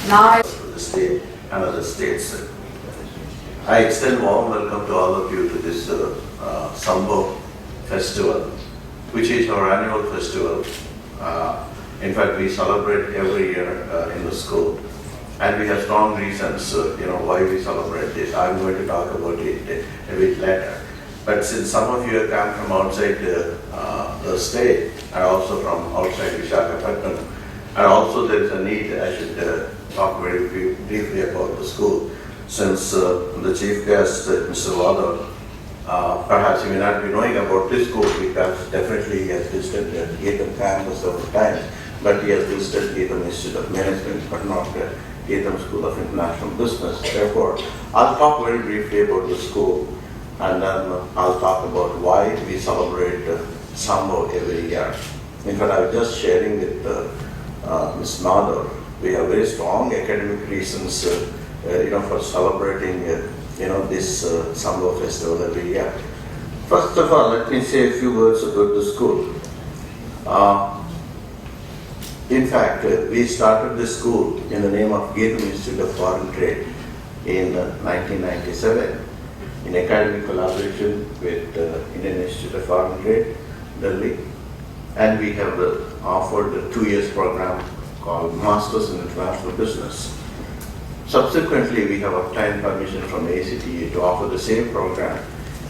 Now, the state and other states. I extend warm welcome to all of you to this Sambhav festival, which is our annual festival. In fact, we celebrate every year in the school, and we have strong reasons, why we celebrate this. I'm going to talk about it a bit later. But since some of you have come from outside the state and also from outside Visakhapatnam, and also there is a need I should talk very briefly about the school. Since the chief guest, Mr. Wadar, perhaps you may not be knowing about this school because definitely he has visited the Geetham campus several times, but he has visited Geetham Institute of Management, but not the Geetham School of International Business. Therefore, I'll talk very briefly about the school, and then I'll talk about why we celebrate Sambhav every year. In fact, I was just sharing with Ms. Nadar. We have very strong academic reasons, for celebrating, this Sambhav festival every year. First of all, let me say a few words about the school. In fact, we started this school in the name of Geetham Institute of Foreign Trade in 1997 in academic collaboration with Indian Institute of Foreign Trade, Delhi, and we have offered a 2 years program called Masters in International Business. Subsequently, we have obtained permission from ACTA to offer the same program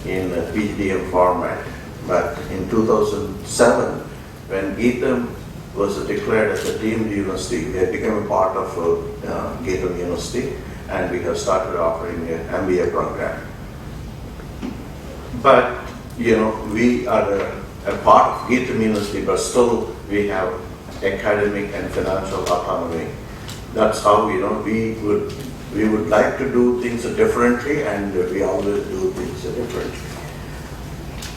in PGDM format. But in 2007, when Geetham was declared as a deemed university, we have become a part of Geetham University, and we have started offering an MBA program. But, we are a part of Geetham University, but still we have academic and financial autonomy. That's how we would like to do things differently, and we always do things differently.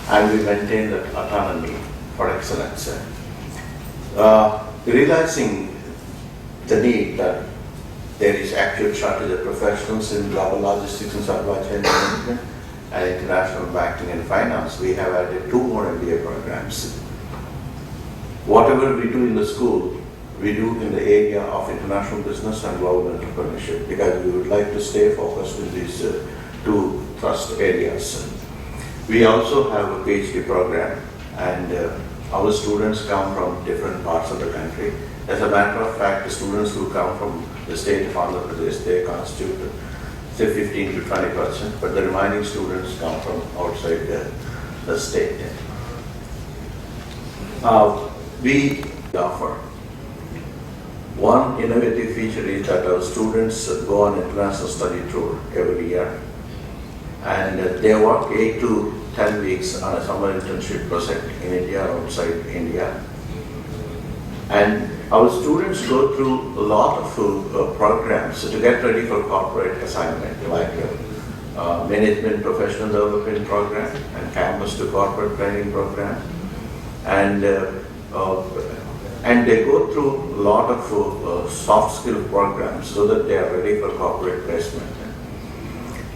And we maintain that autonomy for excellence. Realizing the need that there is actual shortage of professionals in global logistics and supply chain management and international banking and finance, we have added 2 more MBA programs. Whatever we do in the school, we do in the area of international business and global entrepreneurship, because we would like to stay focused in these 2 thrust areas. We also have a PhD program, and our students come from different parts of the country. As a matter of fact, the students who come from the state of Andhra Pradesh, they constitute say 15 to 20%, but the remaining students come from outside the state. We offer one innovative feature is that our students go on international study tour every year, and they work 8 to 10 weeks on a summer internship project in India or outside India. And our students go through a lot of programs to get ready for corporate assignment, like management professional development program and campus to corporate training program, and they go through a lot of soft skill programs so that they are ready for corporate placement.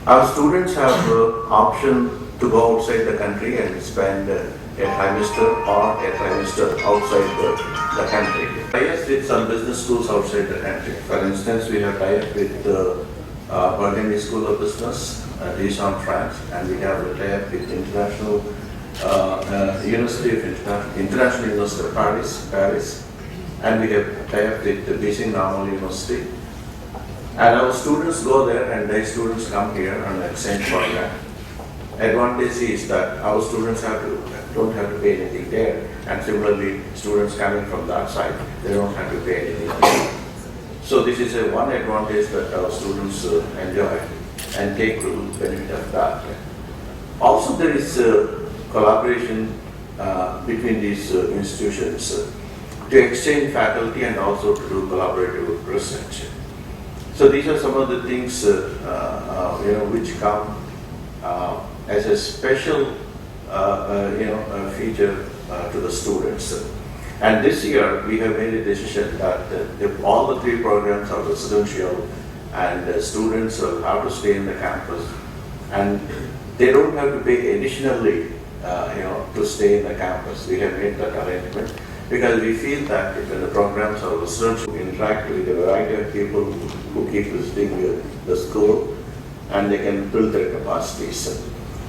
Our students have option to go outside the country and spend a trimester or a trimester outside the country. Tie-ups with some business schools outside the country. For instance, we have tie-up with Burgundy School of Business, Dijon, France, and we have a tie-up with International International University of Paris, and we have tie-up with the Beijing Normal University. And our students go there, and their students come here on an exchange program. Advantage is that our students don't have to pay anything there, and similarly, students coming from that side, they don't have to pay anything there. So this is one advantage that our students enjoy and take full benefit of that. Also, there is collaboration between these institutions to exchange faculty and also to do collaborative research. So these are some of the things which come as a special feature to the students. And this year we have made a decision that if all the three programs are residential and students will have to stay in the campus, and they don't have to pay additionally to stay in the campus. We have made that arrangement because we feel that if the programs are residential, interact with a variety of people who keep visiting the school, and they can build their capacities.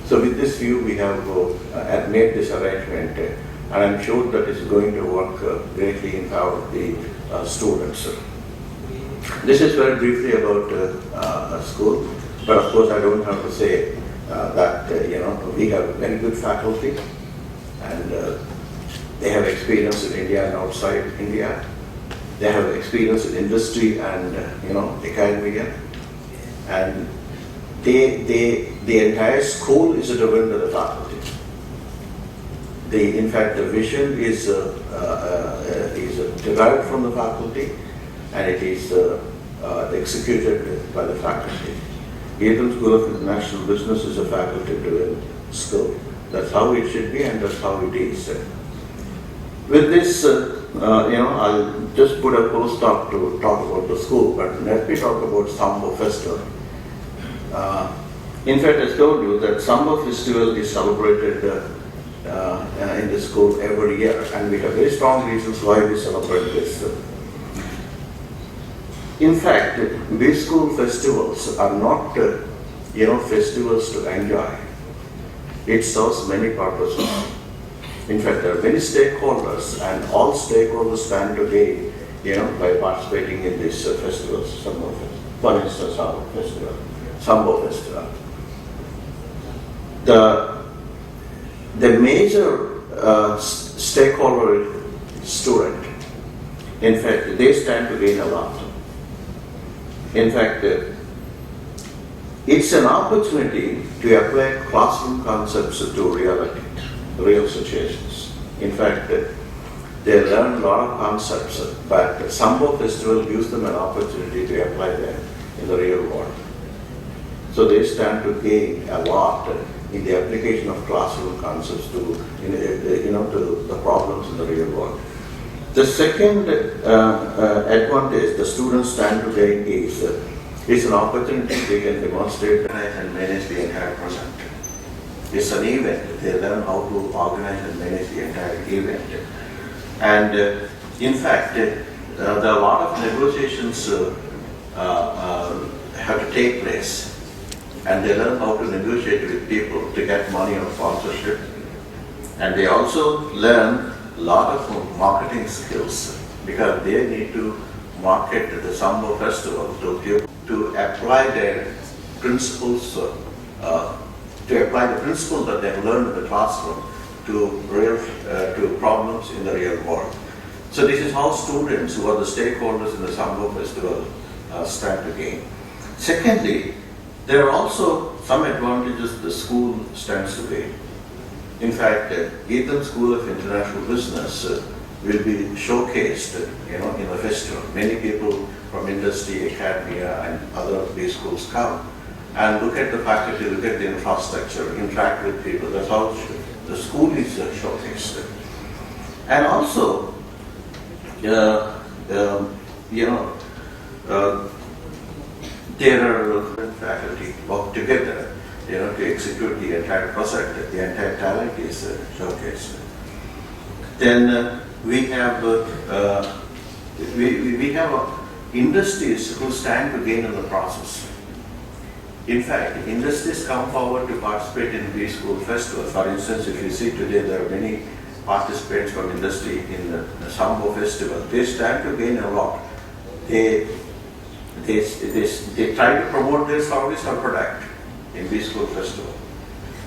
So with this view, we have made this arrangement, and I'm sure that it's going to work greatly in favor of the students. This is very briefly about a school, but of course I don't have to say that we have very good faculty, and they have experience in India and outside India. They have experience in industry and academia, and the entire school is driven by the faculty. In fact, the vision is derived from the faculty, and it is executed by the faculty. Eden School of International Business is a faculty-driven school. That's how it should be, and that's how it is. With this, I'll just put a full stop to talk about the school, but let me talk about Sambhav Festival. In fact, I told you that Sambhav Festival is celebrated in the school every year, and we have very strong reasons why we celebrate this. In fact, these school festivals are not, festivals to enjoy. It serves many purposes. In fact, there are many stakeholders, and all stakeholders stand to gain, by participating in these festivals. For instance, Sambhav Festival. The major stakeholder student, in fact, they stand to gain a lot. In fact, it's an opportunity to apply classroom concepts to reality, real situations. In fact, they learn a lot of concepts, but Sambhav Festival gives them an opportunity to apply them in the real world. So they stand to gain a lot in the application of classroom concepts to the problems in the real world. The second advantage the students stand to gain is an opportunity they can demonstrate and manage the entire project. It's an event. They learn how to organize and manage the entire event. And in fact, there are a lot of negotiations have to take place. And they learn how to negotiate with people to get money or sponsorship. And they also learn a lot of marketing skills because they need to market the Sambhav Festival to apply their principles, to apply the principles that they've learned in the classroom to problems in the real world. So this is how students who are the stakeholders in the Sambhav Festival stand to gain. Secondly, there are also some advantages the school stands to gain. In fact, Eden School of International Business will be showcased, in the festival. Many people from industry, academia, and other these schools come and look at the faculty, look at the infrastructure, interact with people. That's how the school is showcased. And also, there are faculty work together, to execute the entire project. The entire talent is showcased. Then we have we have industries who stand to gain in the process. In fact, industries come forward to participate in the school festival. For instance, if you see today, there are many participants from industry in the Sambhav festival. They stand to gain a lot. They try to promote their service or product in the school festival.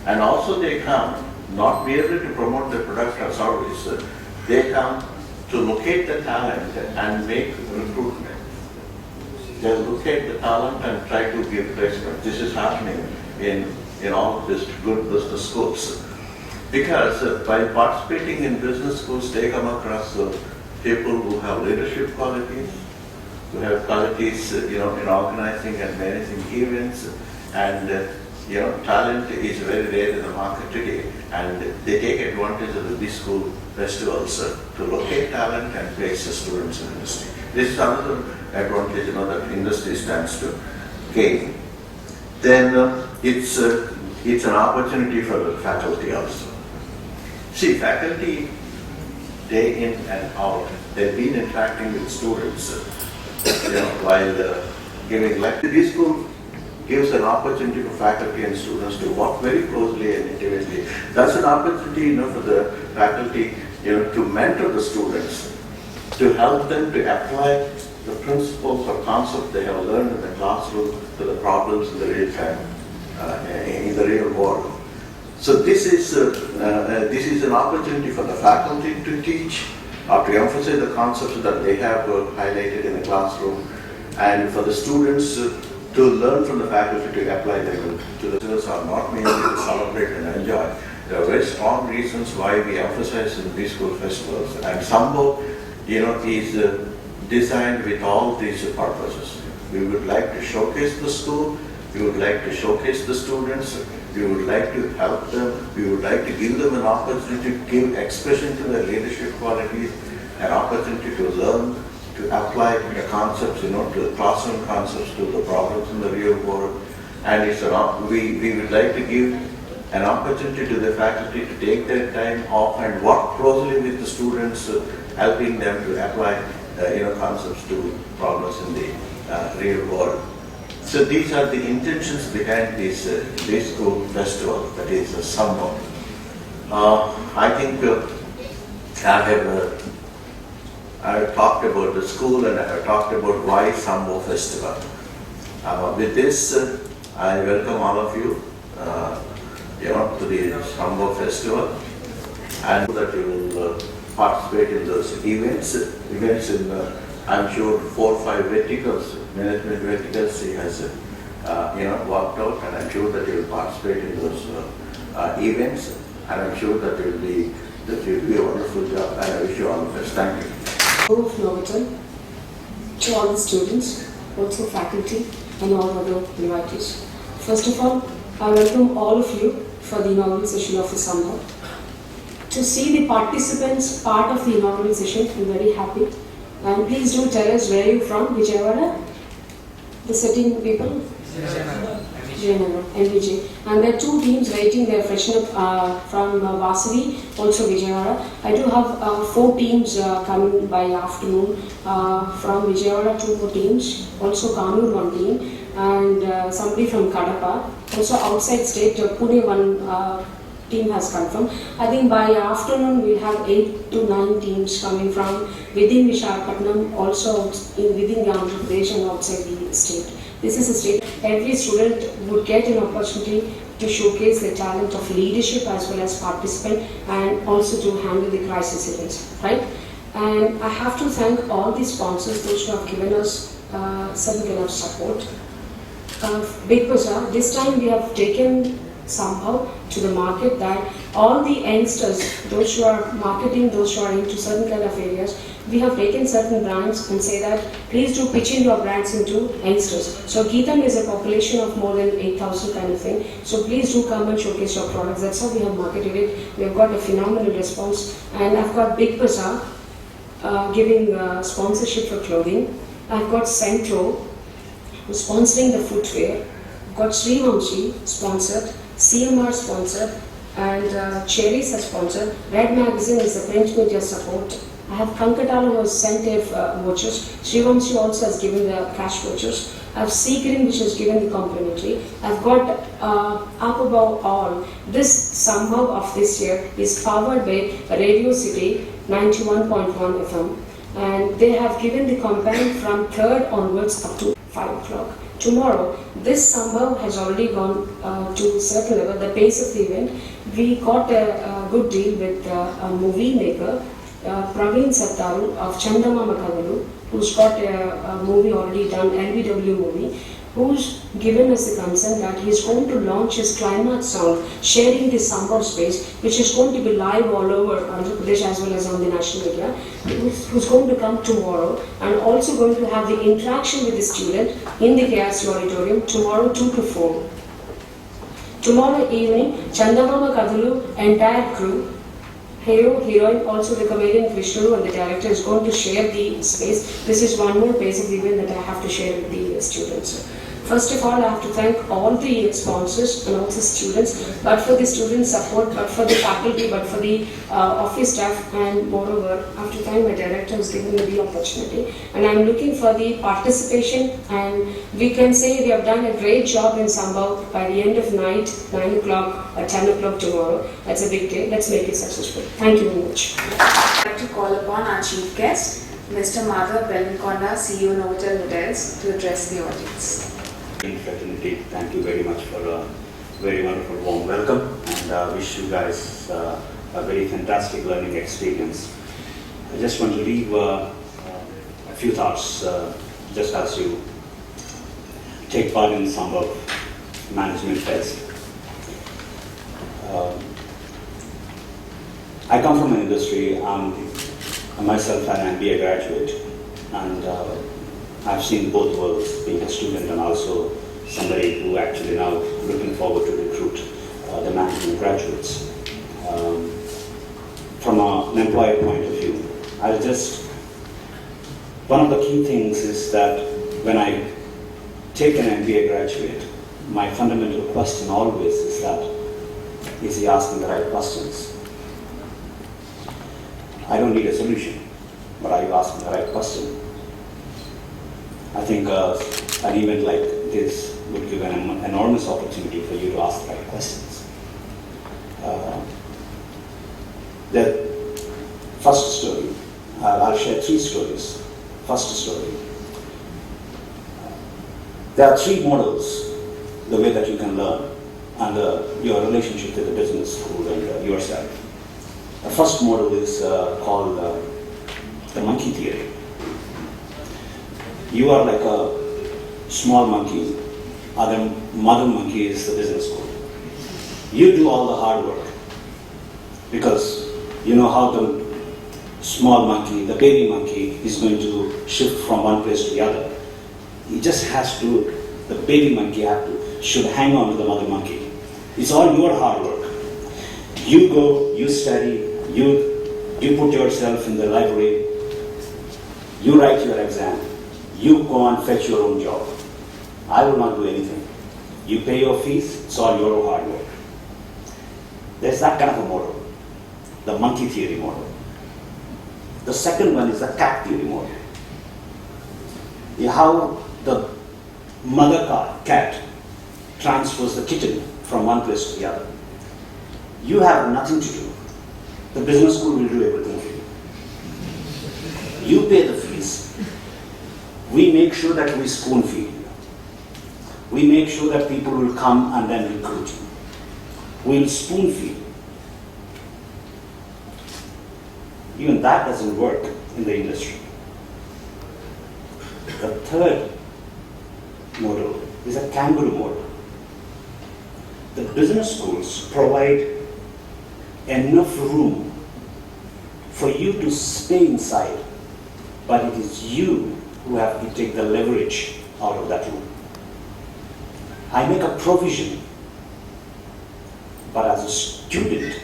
And also they come not merely to promote their product or service, they come to locate the talent and make recruitment. They locate the talent and try to give placement. This is happening in all this good business schools. Because by participating in business schools, they come across people who have leadership qualities, who have qualities in organizing and managing events, and talent is very rare in the market today, and they take advantage of the B-School festivals to locate talent and place the students in industry. This is another advantage that industry stands to gain. Then it's an opportunity for the faculty also. See, faculty day in and out, they've been interacting with students while giving lectures. This school gives an opportunity for faculty and students to work very closely and intimately. That's an opportunity for the faculty to mentor the students, to help them to apply the principles or concepts they have learned in the classroom to the problems in the real time, in the real world. So this is an opportunity for the faculty to teach or to emphasize the concepts that they have highlighted in the classroom, and for the students to learn from the faculty to apply them to the students are not merely to celebrate and enjoy. There are very strong reasons why we emphasize in B-School festivals, and Sambhav is designed with all these purposes. We would like to showcase the school, we would like to showcase the students, we would like to help them, we would like to give them an opportunity to give expression to their leadership qualities, an opportunity to learn, to apply the concepts, to the classroom concepts, to the problems in the real world. And we would like to give an opportunity to the faculty to take their time off and work closely with the students, helping them to apply concepts to problems in the real world. So these are the intentions behind this B-School festival, that is Sambhav. I think I have talked about the school and I have talked about why Sambhav festival. With this, I welcome all of you, to the Sambhav festival, and that you will participate in those events in, I'm sure, 4 or 5 verticals, management verticals he has, worked out, and I'm sure that you will participate in those events, and I'm sure that you will do a wonderful job, and I wish you all the best. Thank you. Of Novotel, to all the students, also faculty and all other invitees. First of all, I welcome all of you for the inaugural session of the Sambhav. To see the participants part of the inaugural session, I'm very happy. And please do tell us where you're from, Vijayawada, the setting people? Vijayanagar, NVJ. And there are 2 teams waiting, they are freshen up from Vasavi, also Vijayawada. I do have 4 teams coming by afternoon from Vijayawada, 2 more teams, also Kannur 1 team, and somebody from Kadapa. Also outside state, Pune 1 team has come from. I think by afternoon we have 8 to 9 teams coming from within Visakhapatnam, also within the Andhra Pradesh and outside the state. This is a state. Every student would get an opportunity to showcase the talent of leadership as well as participant, and also to handle the crisis events, right? And I have to thank all the sponsors, those who have given us some kind of support. Big Bazaar, this time we have taken Sambhav to the market, that all the youngsters, those who are marketing, those who are into certain kind of areas, we have taken certain brands and say that please do pitch in your brands into youngsters. So Geetam is a population of more than 8,000 kind of thing. So please do come and showcase your products. That's how we have marketed it. We have got a phenomenal response. And I've got Big Bazaar giving sponsorship for clothing. I've got Centro sponsoring the footwear. I've got Srivanshi sponsored. CMR sponsored, and Cherries are sponsored. Red Magazine is the print media support, I have Kankatala who has sent their vouchers. Srivanshi also has given the cash vouchers. I have Seekering which has given the complimentary. I've got up above all. This Sambhav of this year is powered by Radio City 91.1 FM, and they have given the campaign from 3rd onwards up to 5 o'clock. Tomorrow, this Sambhav has already gone to a certain level, the pace of the event. We got a good deal with a movie maker, Praveen Sattaru of Chandamama Kadalu, who's got a movie already done, LBW movie, who's given us the consent that he's going to launch his climax song, sharing the Sambhav space, which is going to be live all over Andhra Pradesh as well as on the national media, who's going to come tomorrow, and also going to have the interaction with the student in the KRC auditorium tomorrow 2 to 4. Tomorrow evening, Chandamama Kadalu entire crew, hero, heroine, also the comedian Vishnu and the director is going to share the space. This is one more phase of the event that I have to share with the students. First of all, I have to thank all the sponsors and also students, but for the student support, but for the faculty, but for the office staff, and moreover, I have to thank my director who's given me the opportunity. And I'm looking for the participation, and we can say we have done a great job in Sambhav. By the end of night, 9 o'clock or 10 o'clock tomorrow, that's a big day. Let's make it successful. Thank you very much. I'd like to call upon our chief guest, Mr. Madhav Bellankonda, CEO Novotel Hotels, to address the audience. Fraternity, thank you very much for a very wonderful warm welcome, and wish you guys a very fantastic learning experience. I just want to leave a few thoughts just as you take part in Sambhav Management Fest. I come from an industry, I'm myself an MBA graduate, and I've seen both worlds, being a student and also somebody who actually now looking forward to recruit the management graduates. From an employer point of view, one of the key things is that when I take an MBA graduate, my fundamental question always is that, is he asking the right questions? I don't need a solution, but are you asking the right question? I think an event like this would give an enormous opportunity for you to ask the right questions. The first story, I'll share 3 stories. First story. There are 3 models, the way that you can learn, and your relationship with the business school and yourself. The first model is called the monkey theory. You are like a small monkey, other mother monkey is the business school. You do all the hard work because you know how the small monkey, the baby monkey, is going to shift from one place to the other. He just has to, the baby monkey should hang on to the mother monkey. It's all your hard work. You go, you study, you put yourself in the library, you write your exam. You go and fetch your own job. I will not do anything. You pay your fees, it's all your hard work. There's that kind of a model, the monkey theory model. The second one is the cat theory model. How the mother cat transfers the kitten from one place to the other. You have nothing to do. The business school will do everything for you. You pay the fees. We make sure that we spoon feed you. We make sure that people will come and then recruit you. We'll spoon feed. Even that doesn't work in the industry. The third model is a kangaroo model. The business schools provide enough room for you to stay inside, but it is you who have to take the leverage out of that room. I make a provision, but as a student,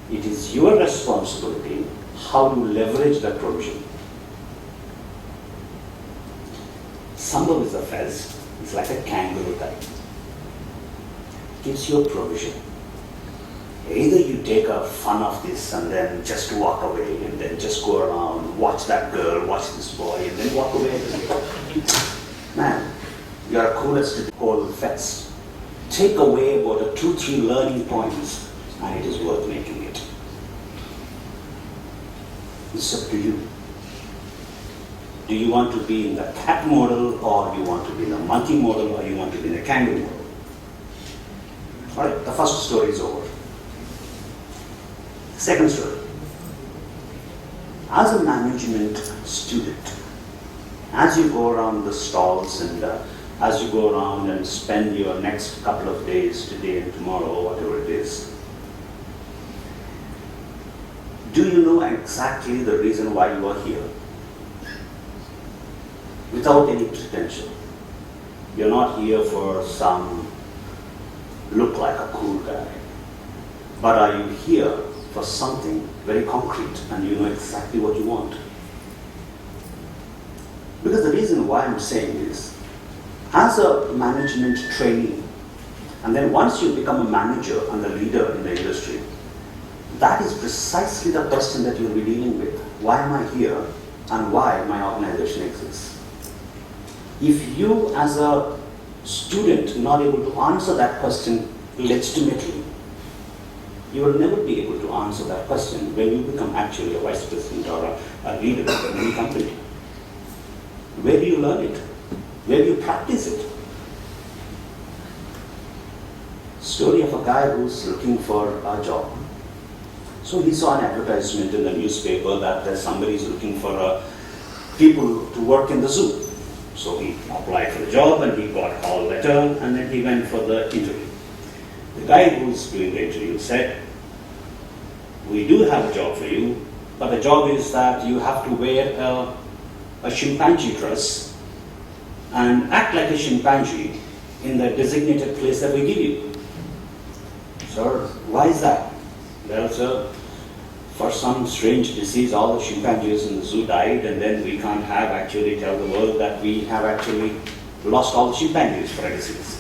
it is your responsibility how to leverage that provision. Sambhav is a fez, it's like a kangaroo type. Gives you a provision. Either you take a fun of this and then just walk away and then just go around, watch that girl, watch this boy, and then walk away. Man, you are coolest at the whole fest. Take away about 2-3 learning points and it is worth making it. It's up to you. Do you want to be in the cat model, or do you want to be in the monkey model, or you want to be in the kangaroo model? Alright, the first story is over. Second story. As a management student, as you go around the stalls and as you go around and spend your next couple of days, today and tomorrow, whatever it is, do you know exactly the reason why you are here? Without any pretension. You're not here for some look like a cool guy. But are you here for something very concrete and you know exactly what you want? Because the reason why I'm saying is, as a management trainee, and then once you become a manager and a leader in the industry, that is precisely the question that you'll be dealing with. Why am I here and why my organization exists? If you as a student not able to answer that question legitimately, you will never be able to answer that question when you become actually a vice president or a leader of any company. Where do you learn it? Where do you practice it? Story of a guy who's looking for a job. So he saw an advertisement in the newspaper that somebody is looking for people to work in the zoo. So he applied for the job and he got a call letter and then he went for the interview. The guy who's doing the interview said, "We do have a job for you, but the job is that you have to wear a chimpanzee dress and act like a chimpanzee in the designated place that we give you." Sir, why is that? Well, sir, for some strange disease, all the chimpanzees in the zoo died, and then we can't actually tell the world that we have actually lost all the chimpanzees for a disease.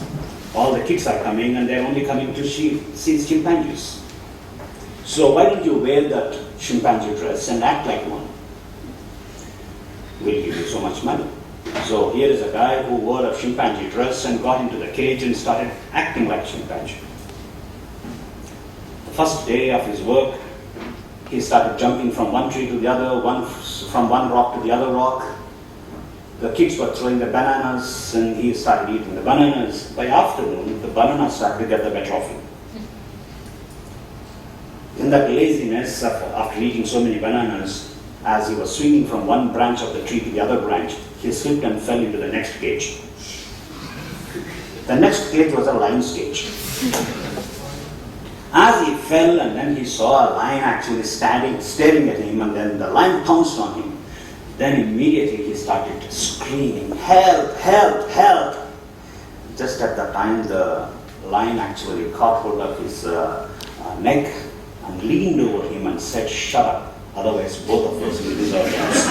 All the kids are coming, and they're only coming to see chimpanzees. So why don't you wear that chimpanzee dress and act like one? We'll give you so much money. So here is a guy who wore a chimpanzee dress and got into the cage and started acting like a chimpanzee. The first day of his work, he started jumping from one tree to the other, from one rock to the other rock. The kids were throwing the bananas and he started eating the bananas. By afternoon, the bananas started to get the better of him. In that laziness, after eating so many bananas, as he was swinging from one branch of the tree to the other branch, he slipped and fell into the next cage. The next cage was a lion's cage. As he fell, and then he saw a lion actually staring at him, and then the lion pounced on him. Then immediately he started screaming, "Help, help, help!" Just at that time, the lion actually caught hold of his neck and leaned over him and said, "Shut up, otherwise both of us will lose our jobs."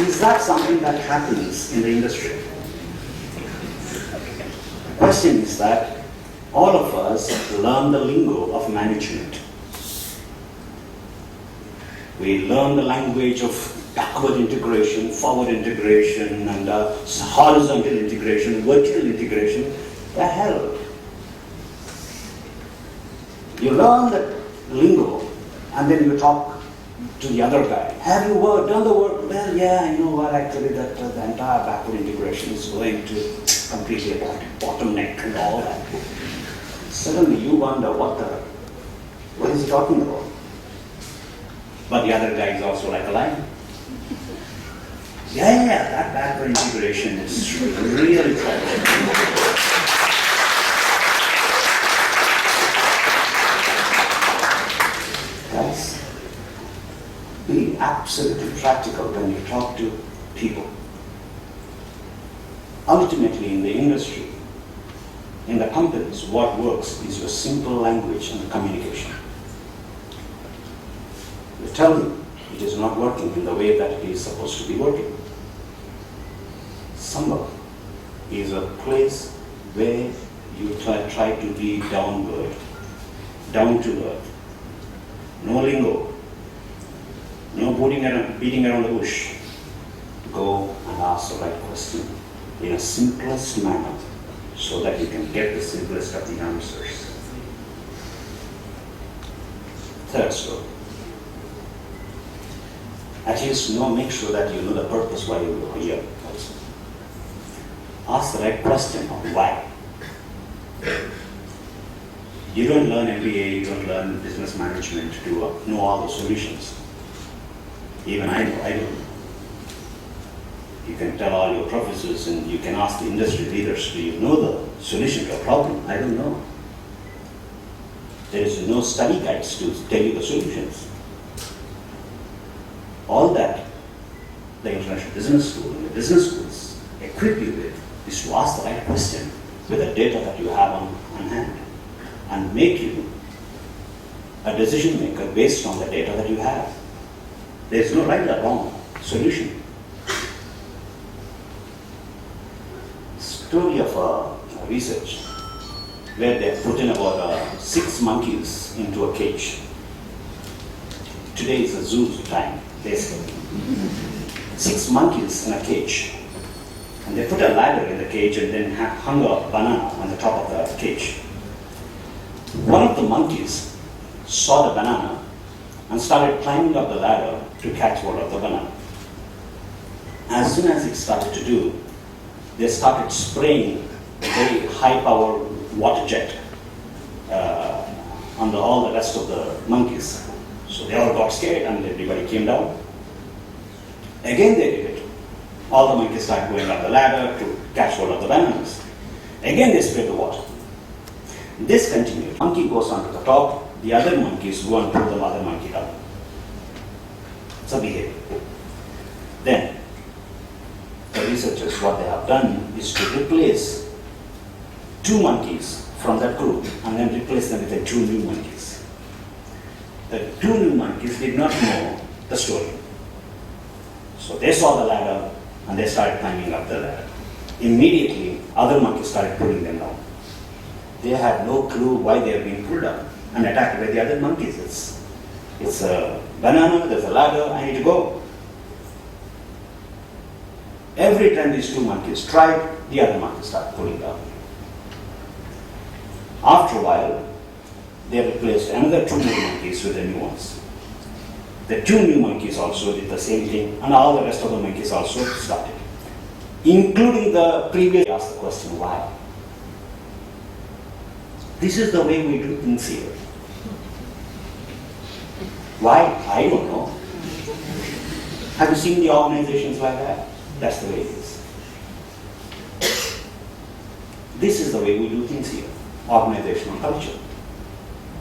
Is that something that happens in the industry? The question is that all of us learn the lingo of management. We learn the language of backward integration, forward integration, and horizontal integration, vertical integration. The hell? You learn the lingo and then you talk to the other guy. "Have you done the work?" "Well, yeah, you know what, actually that the entire backward integration is going to completely bottleneck and all that." Suddenly you wonder what is he talking about? But the other guy is also like a lion. Yeah, that backward integration is really troublesome. Guys, be absolutely practical when you talk to people. Ultimately, in the industry, in the companies, what works is your simple language and communication. You tell them it is not working in the way that it is supposed to be working. Sambhav is a place where you try to be downward, down to earth. No lingo, no beating around the bush. Go and ask the right question in a simplest manner so that you can get the simplest of the answers. Third story. At least make sure that you know the purpose why you are here also. Ask the right question of why. You don't learn MBA, you don't learn business management to know all the solutions. Even I don't. You can tell all your professors and you can ask the industry leaders, do you know the solution to a problem? I don't know. There is no study guides to tell you the solutions. All that the International Business School and the business schools equip you with is to ask the right question with the data that you have on hand and make you a decision maker based on the data that you have. There is no right or wrong solution. Story of a research where they put in about 6 monkeys into a cage. Today is a zoo time, basically. 6 monkeys in a cage. And they put a ladder in the cage and then hung a banana on the top of the cage. One of the monkeys saw the banana and started climbing up the ladder to catch hold of the banana. As soon as it started to do, they started spraying a very high-power water jet on all the rest of the monkeys. So they all got scared and everybody came down. Again they did it. All the monkeys started going up the ladder to catch hold of the bananas. Again they sprayed the water. This continued. Monkey goes onto the top, the other monkeys go and pull the other monkey down. It's a behavior. Then the researchers, what they have done is to replace 2 monkeys from that group and then replace them with the 2 new monkeys. The 2 new monkeys did not know the story. So they saw the ladder and they started climbing up the ladder. Immediately, other monkeys started pulling them down. They had no clue why they were being pulled down and attacked by the other monkeys. It's a banana, there's a ladder, I need to go. Every time these 2 monkeys tried, the other monkeys started pulling down. After a while, they replaced another 2 new monkeys with the new ones. The 2 new monkeys also did the same thing, and all the rest of the monkeys also started. Including the previous, asked the question, why? This is the way we do things here. Why? I don't know. Have you seen the organizations like that? That's the way it is. This is the way we do things here. Organizational culture.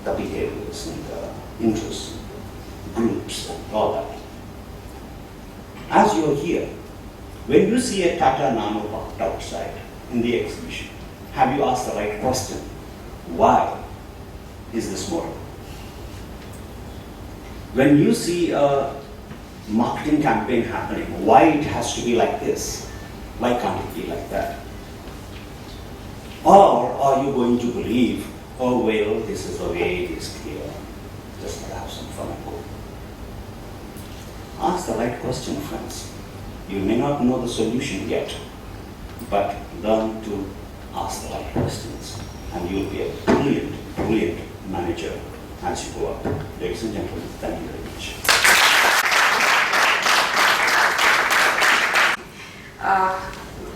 The behaviors and the interests, groups, and all that. As you're here, when you see a Tata Nano parked outside in the exhibition, have you asked the right question? Why is this model? When you see a marketing campaign happening, why it has to be like this? Why can't it be like that? Or are you going to believe, oh well, this is the way it is clear, just have some fun and go? Ask the right question, friends. You may not know the solution yet, but learn to ask the right questions, and you'll be a brilliant, brilliant manager as you go up. Ladies and gentlemen, thank you very much.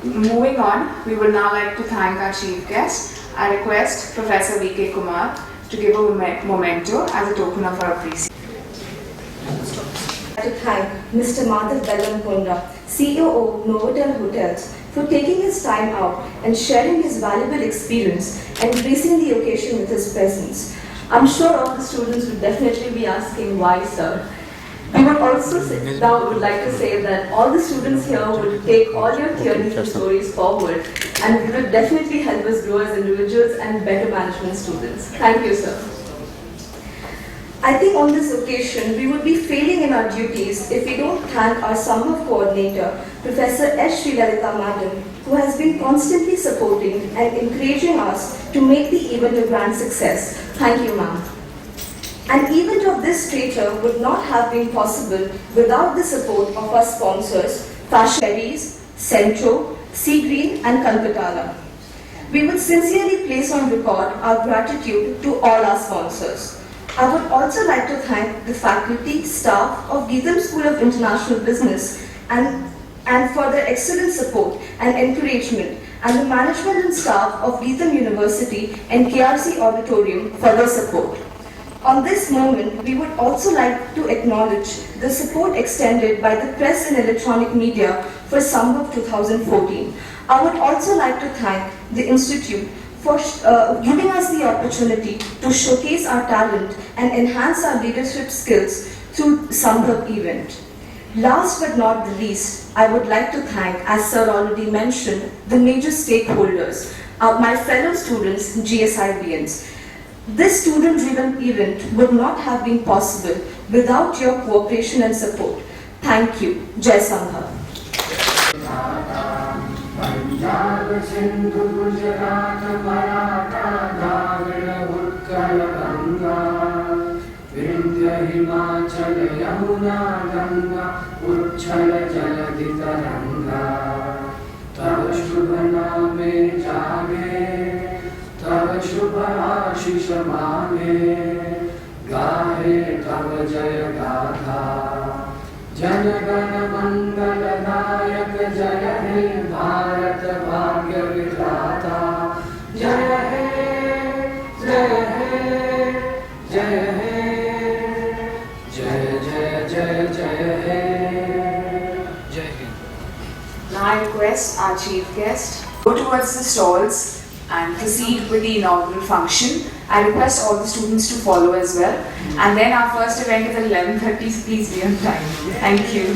Moving on, we would now like to thank our chief guest. I request Professor V.K. Kumar to give a memento as a token of our appreciation. To thank Mr. Madhav Bellamkonda, CEO of Novotel Hotels, for taking his time out and sharing his valuable experience and gracing the occasion with his presence. I'm sure all the students would definitely be asking why, sir. We would also like to say that all the students here would take all your theories and stories forward, and it would definitely help us grow as individuals and better management students. Thank you, sir. I think on this occasion, we would be failing in our duties if we don't thank our Sambhav coordinator, Professor S. Srilalita Madam, who has been constantly supporting and encouraging us to make the event a grand success. Thank you, ma'am. An event of this stature would not have been possible without the support of our sponsors, Fashion's, Centro, Sea Green and Kalpatala. We would sincerely place on record our gratitude to all our sponsors. I would also like to thank the faculty, staff of Geetham School of International Business and for their excellent support and encouragement, and the management and staff of Geetham University and KRC Auditorium for their support. On this moment, we would also like to acknowledge the support extended by the press and electronic media for Sambhav 2014. I would also like to thank the Institute for giving us the opportunity to showcase our talent and enhance our leadership skills through Sambhav event. Last but not the least, I would like to thank, as Sir already mentioned, the major stakeholders, my fellow students, GSIBNs. This student-driven event would not have been possible without your cooperation and support. Thank you. Jai Sambhav. Punjab Sindhu Gujarat Maratha Dravida Utkal Ganga Vindhya Himachal Yamuna Ganga उच्छल जलधि तरंगा तव शुभ नामे जागे तव शुभ आशीष मांगे गाहे तव जय गाथा जन गण मंगल नायक जय हे भारत भाग्य विधाता जय हे जय हे जय हे जय जय जय जय हे जय Hind. Now I request our chief guest go towards the stalls and proceed with the inaugural function. I request all the students to follow as well. And then our first event is at 11:30, so please be on time. Thank you.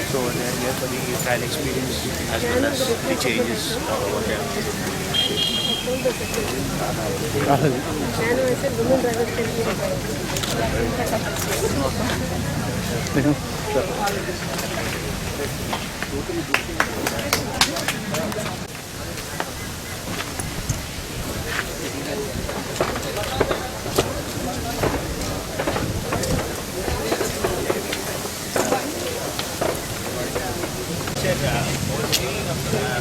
So they are here for the trial experience as well as the changes over there.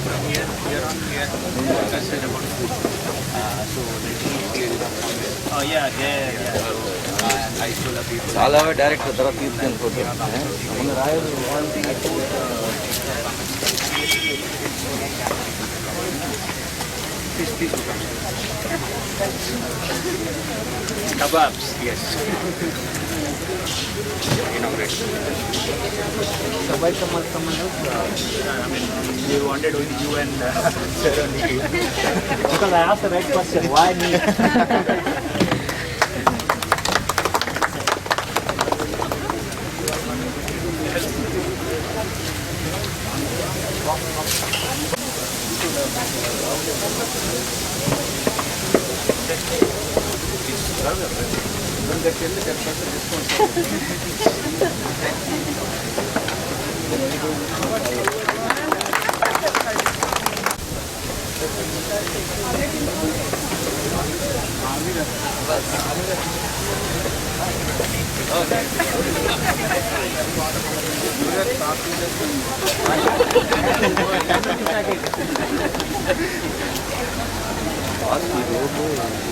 From here on, we are concerned about food. So let me clear it up from here. Oh yeah. I told the people. చాలా direct తర్వాత తీసుకెళ్ళిపోతాం మన రాయలు Please. Kebabs, yes. Inauguration. So why someone else? I mean, we wanted only you and Sir only. Because I asked the right question. Why me?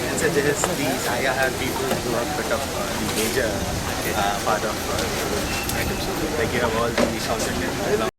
And suggest these. I have people who have put up the major part of items. Like you have all the South Indian.